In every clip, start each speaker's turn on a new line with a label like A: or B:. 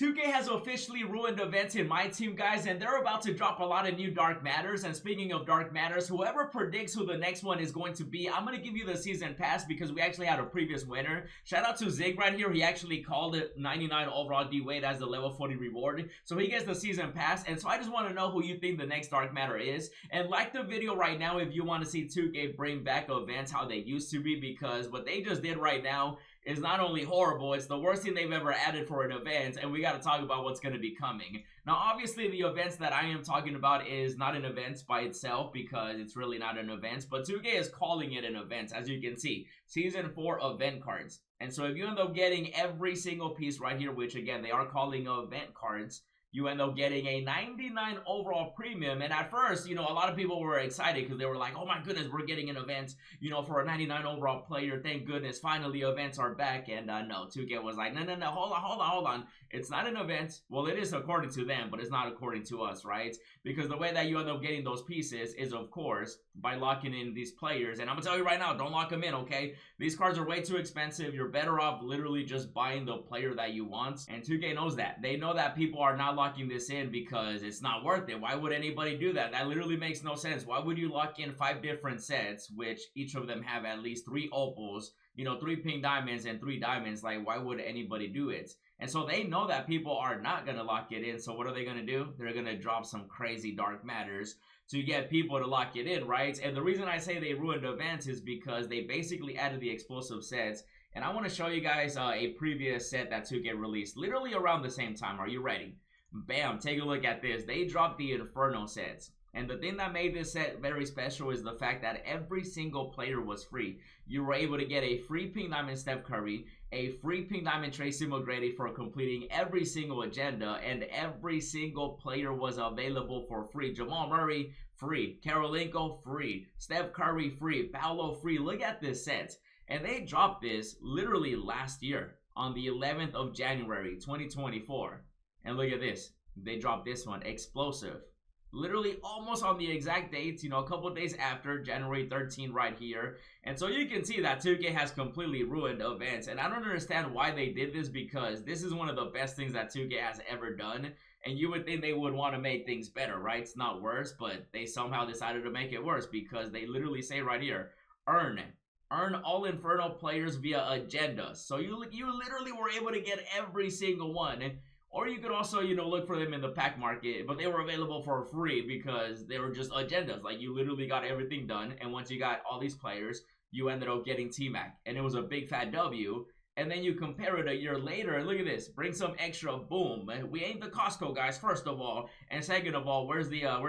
A: 2K has officially ruined events in my team, guys, and they're about to drop a lot of new Dark Matters. And speaking of Dark Matters, whoever predicts who the next one is going to be, I'm going to give you the season pass because we actually had a previous winner. Shout out to Zig right here. He actually called it 99 overall D-Wade as the level 40 reward. So he gets the season pass. And so I just want to know who you think the next Dark Matter is. And like the video right now if you want to see 2K bring back events how they used to be, because what they just did right now is not only horrible, it's the worst thing they've ever added for an event, and we got to talk about what's going to be coming. Now, obviously, the events that I am talking about is not an event by itself because it's really not an event, but 2K is calling it an event, as you can see. Season 4 event cards. And so if you end up getting every single piece right here, which again, they are calling event cards, you end up getting a 99 overall premium. And at first, you know, a lot of people were excited because they were like, oh my goodness, we're getting an event, you know, for a 99 overall player. Thank goodness, finally events are back. And no, 2K was like, no, hold on. It's not an event. Well, it is according to them, but it's not according to us, right? Because the way that you end up getting those pieces is, of course, by locking in these players. And I'm going to tell you right now, don't lock them in, okay? These cards are way too expensive. You're better off literally just buying the player that you want. And 2K knows that. They know that people are not locking this in because it's not worth it. Why would anybody do that? That literally makes no sense. Why would you lock in 5 different sets, which each of them have at least 3 opals, you know, 3 pink diamonds and 3 diamonds? Like, why would anybody do it? And so they know that people are not going to lock it in. So what are they going to do? They're going to drop some crazy Dark Matters to get people to lock it in, right? And the reason I say they ruined events is because they basically added the explosive sets. And I want to show you guys a previous set that 2K released literally around the same time. Are you ready? Bam, take a look at this. They dropped the Inferno sets. And the thing that made this set very special is the fact that every single player was free. You were able to get a free pink diamond Steph Curry, a free pink diamond Tracy McGrady for completing every single agenda, and every single player was available for free. Jamal Murray, free. Karolinko, free. Steph Curry, free. Paolo, free. Look at this set. And they dropped this literally last year on the 11th of January, 2024. And look at this. They dropped this one, Explosive. Literally almost on the exact dates, you know, a couple of days after, January 13 right here. And so you can see that 2K has completely ruined events. And I don't understand why they did this, because this is one of the best things that 2K has ever done. And you would think they would want to make things better, right? It's not worse, but they somehow decided to make it worse because they literally say right here, earn all Inferno players via agenda. So you literally were able to get every single one. Or you could also, you know, look for them in the pack market, but they were available for free because they were just agendas. Like, you literally got everything done, and once you got all these players, you ended up getting T-Mac, and it was a big fat W. And then you compare it a year later, and look at this, bring some extra, boom. We ain't the Costco guys, first of all, and second of all, where's the earn?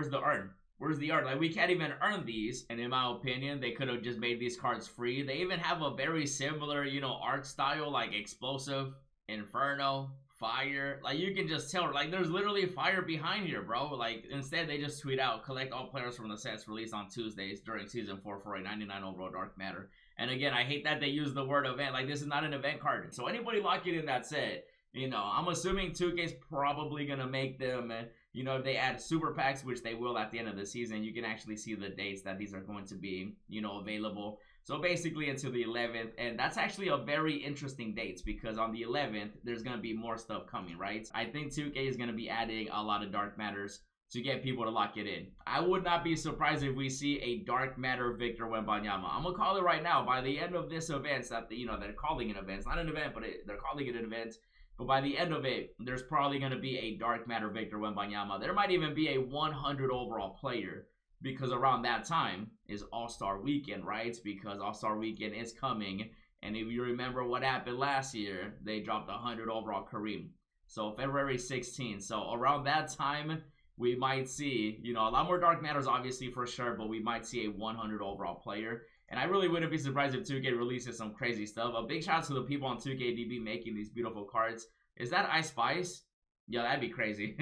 A: Where's the art? Like, we can't even earn these. And in my opinion, they could have just made these cards free. They even have a very similar, you know, art style, like Explosive, Inferno, Fire. Like, you can just tell, like, there's literally fire behind here, bro. Like, instead they just tweet out, collect all players from the sets released on Tuesdays during season 4 for a 99 overall Dark Matter. And again, I hate that they use the word event. Like, this is not an event card. So anybody locking in that set, you know, I'm assuming 2K's probably gonna make them, you know, if they add super packs, which they will at the end of the season, you can actually see the dates that these are going to be, you know, available. So basically until the 11th, and that's actually a very interesting date because on the 11th, there's going to be more stuff coming, right? I think 2K is going to be adding a lot of Dark Matters to get people to lock it in. I would not be surprised if we see a Dark Matter Victor Wembanyama. I'm going to call it right now. By the end of this event, that you know, they're calling it an event. It's not an event, but they're calling it an event. But by the end of it, there's probably going to be a Dark Matter Victor Wembanyama. There might even be a 100 overall player, because around that time is All-Star Weekend, right? Because All-Star Weekend is coming. And if you remember what happened last year, they dropped 100 overall Kareem. So February 16th. So around that time, we might see, you know, a lot more Dark Matters, obviously, for sure. But we might see a 100 overall player. And I really wouldn't be surprised if 2K releases some crazy stuff. A big shout out to the people on 2KDB making these beautiful cards. Is that Ice Spice? Yeah, that'd be crazy.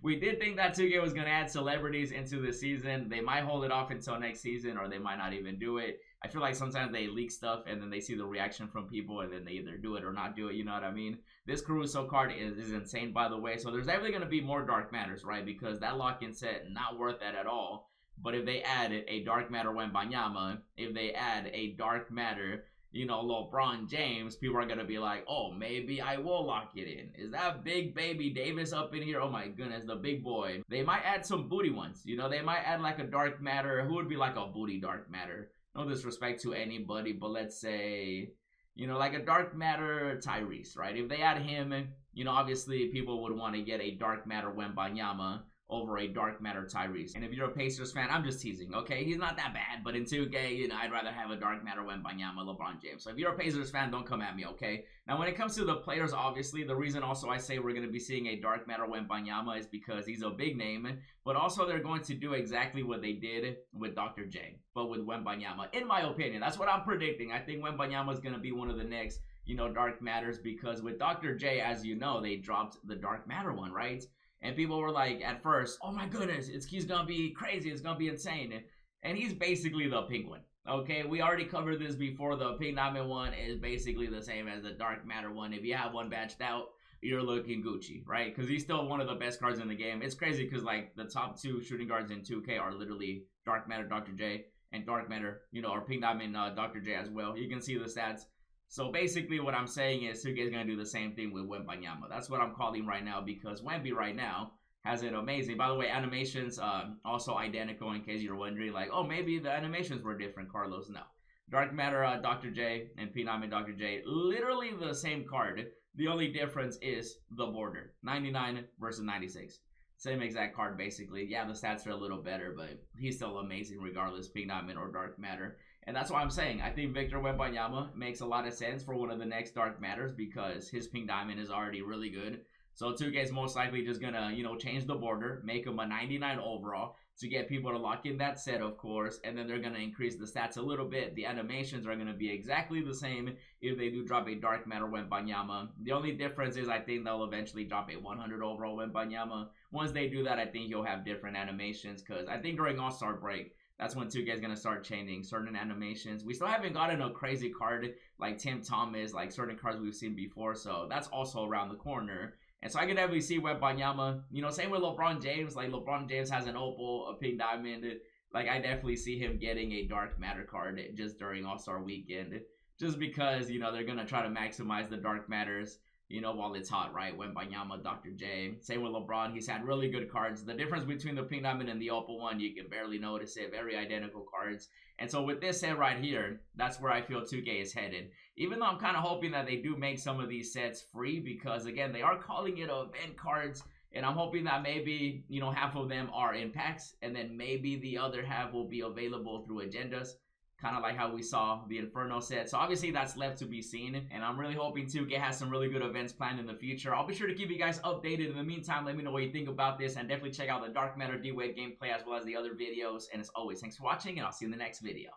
A: We did think that 2K was going to add celebrities into the season. They might hold it off until next season, or they might not even do it. I feel like sometimes they leak stuff and then they see the reaction from people and then they either do it or not do it, you know what I mean? This Caruso card is insane, by the way. So there's definitely going to be more Dark Matters, right? Because that lock-in set, not worth that at all. But if they add a Dark Matter Wembanyama, if they add a Dark Matter LeBron James, people are gonna be like, oh, maybe I will lock it in. Is that big baby Davis up in here? Oh my goodness, the big boy. They might add some booty ones. They might add like a dark matter. Who would be like a booty dark matter? No disrespect to anybody, but let's say, like a dark matter Tyrese, right? If they add him, obviously people would want to get a dark matter Wembanyama over a dark matter Tyrese. And if you're a Pacers fan, I'm just teasing, okay? He's not that bad, but in 2K, I'd rather have a dark matter Wembanyama, LeBron James. So if you're a Pacers fan, don't come at me, okay? Now, when it comes to the players, obviously, the reason also I say we're going to be seeing a dark matter Wembanyama is because he's a big name, but also they're going to do exactly what they did with Dr. J, but with Wembanyama, in my opinion. That's what I'm predicting. I think Wembanyama is going to be one of the next, dark matters, because with Dr. J, as you know, they dropped the dark matter one, right? And people were like, at first, oh my goodness, he's going to be crazy. It's going to be insane. And he's basically the penguin. Okay, we already covered this before. The pink diamond one is basically the same as the dark matter one. If you have one batched out, you're looking Gucci, right? Because he's still one of the best cards in the game. It's crazy because, like, the top two shooting guards in 2K are literally dark matter Dr. J and dark matter, or pink diamond Dr. J as well. You can see the stats. So basically what I'm saying is 2K is going to do the same thing with Wembanyama. That's what I'm calling right now, because Wemby right now has it amazing. By the way, animations also identical, in case you're wondering, like, oh, maybe the animations were different, Carlos. No. Dark Matter Dr. J and Phenom Dr. J, literally the same card. The only difference is the border. 99 versus 96. Same exact card, basically. Yeah, the stats are a little better, but he's still amazing regardless, Phenom or Dark Matter. And that's why I'm saying I think Victor Wembanyama makes a lot of sense for one of the next Dark Matters, because his pink diamond is already really good. So 2K is most likely just gonna, change the border, make him a 99 overall to get people to lock in that set, of course, and then they're gonna increase the stats a little bit. The animations are gonna be exactly the same if they do drop a Dark Matter Wembanyama. The only difference is I think they'll eventually drop a 100 overall Wembanyama. Once they do that, I think you'll have different animations, because I think during All-Star break, that's when 2K is going to start changing certain animations. We still haven't gotten a crazy card like Tim Thomas, like certain cards we've seen before. So that's also around the corner. And so I can definitely see Wembanyama. Same with LeBron James. Like, LeBron James has an opal, a pink diamond. Like, I definitely see him getting a dark matter card just during All-Star weekend. Just because, they're going to try to maximize the dark matters, while it's hot, right? Wembanyama, Dr. J. Same with LeBron. He's had really good cards. The difference between the pink diamond and the opal one, you can barely notice it. Very identical cards. And so with this set right here, that's where I feel 2K is headed. Even though I'm kind of hoping that they do make some of these sets free, because, again, they are calling it event cards. And I'm hoping that maybe, half of them are in packs, and then maybe the other half will be available through agendas. Kind of like how we saw the Inferno set. So obviously that's left to be seen. And I'm really hoping 2K has some really good events planned in the future. I'll be sure to keep you guys updated. In the meantime, let me know what you think about this. And definitely check out the Dark Matter D-Wave gameplay as well as the other videos. And as always, thanks for watching, and I'll see you in the next video.